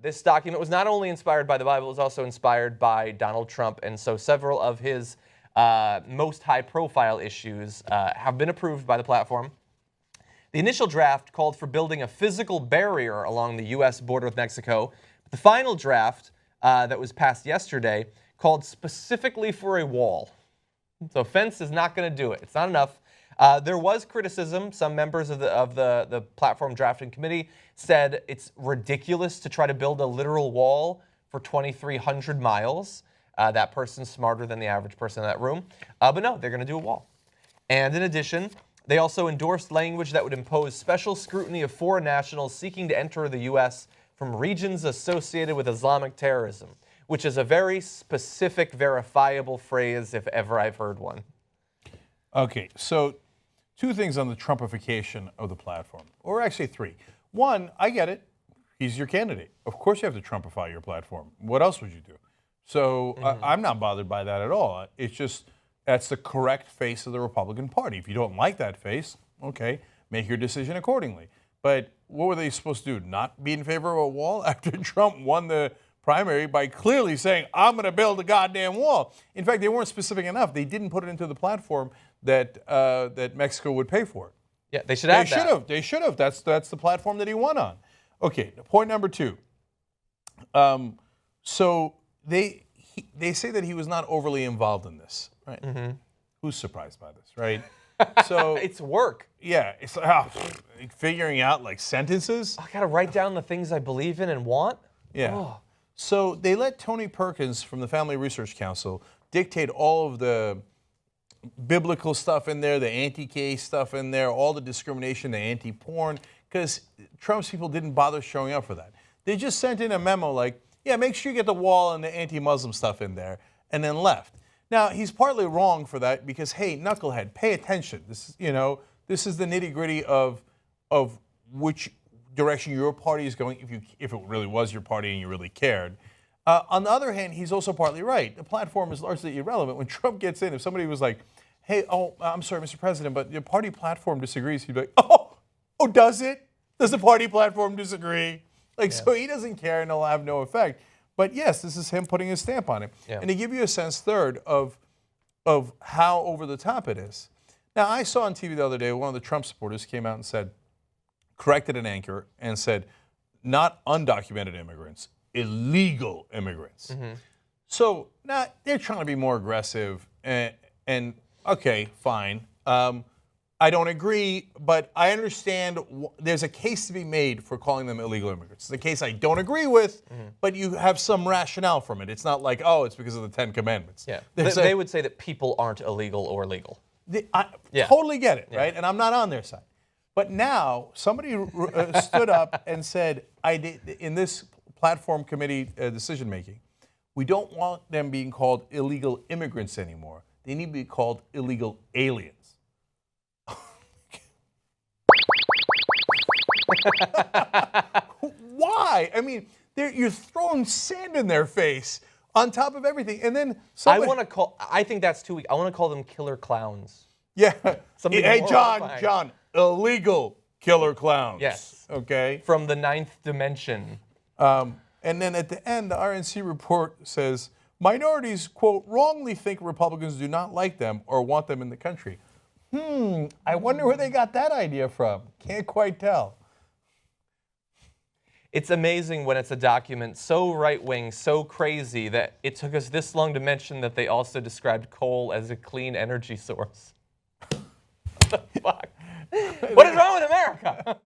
This document was not only inspired by the Bible, it was also inspired by Donald Trump, and so several of his most high-profile issues have been approved by the platform. The initial draft called for building a physical barrier along the U.S. border with Mexico. The final draft that was passed yesterday called specifically for a wall. So a fence is not going to do it. It's not enough. There was criticism. Some members of the platform drafting committee said it's ridiculous to try to build a literal wall for 2,300 miles. That person's smarter than the average person in that room. But no, they're going to do a wall. And in addition, they also endorsed language that would impose special scrutiny of foreign nationals seeking to enter the U.S. from regions associated with Islamic terrorism, which is a very specific, verifiable phrase if ever I've heard one. Okay, so two things on the Trumpification of the platform, or actually three. One, I get it. He's your candidate. Of course you have to Trumpify your platform. What else would you do? So I'm not bothered by that at all. It's just that's the correct face of the Republican Party. If you don't like that face, okay, make your decision accordingly. But what were they supposed to do? Not be in favor of a wall after Trump won the primary by clearly saying, I'm going to build a goddamn wall. In fact, they weren't specific enough. They didn't put it into the platform that that Mexico would pay for it. Yeah, they should have that. They should have. That's the platform that he won on. Okay, point number two. So they say that he was not overly involved in this, right? Mm-hmm. Who's surprised by this, right? So it's work. Yeah, it's figuring out like sentences. I got to write down the things I believe in and want. Yeah. Oh. So they let Tony Perkins from the Family Research Council dictate all of the biblical stuff in there, the anti-gay stuff in there, all the discrimination, the anti-porn, because Trump's people didn't bother showing up for that. They just sent in a memo like, yeah, make sure you get the wall and the anti-Muslim stuff in there, and then left. Now, he's partly wrong for that because, hey, knucklehead, pay attention. This is, this is the nitty-gritty of which direction your party is going, if it really was your party and you really cared. On the other hand, he's also partly right. The platform is largely irrelevant. When Trump gets in, if somebody was like, hey, I'm sorry, Mr. President, but your party platform disagrees, he'd be like, oh, does it? Does the party platform disagree? Like, yeah. So he doesn't care and it'll have no effect. But yes, this is him putting his stamp on it. Yeah. And to give you a sense, third, of how over the top it is. Now, I saw on TV the other day, one of the Trump supporters came out and said, corrected an anchor and said, not undocumented immigrants, illegal immigrants. Mm-hmm. So now they're trying to be more aggressive and okay, fine. I don't agree, but I understand there's a case to be made for calling them illegal immigrants. It's a case I don't agree with, but you have some rationale from it. It's not like, oh, it's because of the Ten Commandments. Yeah, they would say that people aren't illegal or legal. I totally get it, right? And I'm not on their side. But now somebody stood up and said, in this platform committee decision making, we don't want them being called illegal immigrants anymore. They need to be called illegal aliens. Why? I mean, you're throwing sand in their face on top of everything, and then I think that's too weak. I want to call them killer clowns. Yeah. Hey, John, illegal killer clowns. Yes. Okay. From the ninth dimension. And then at the end, the RNC report says minorities, quote, wrongly think Republicans do not like them or want them in the country. I wonder where they got that idea from. Can't quite tell. It's amazing when it's a document so right-wing, so crazy, that it took us this long to mention that they also described coal as a clean energy source. What the fuck? What is wrong with America?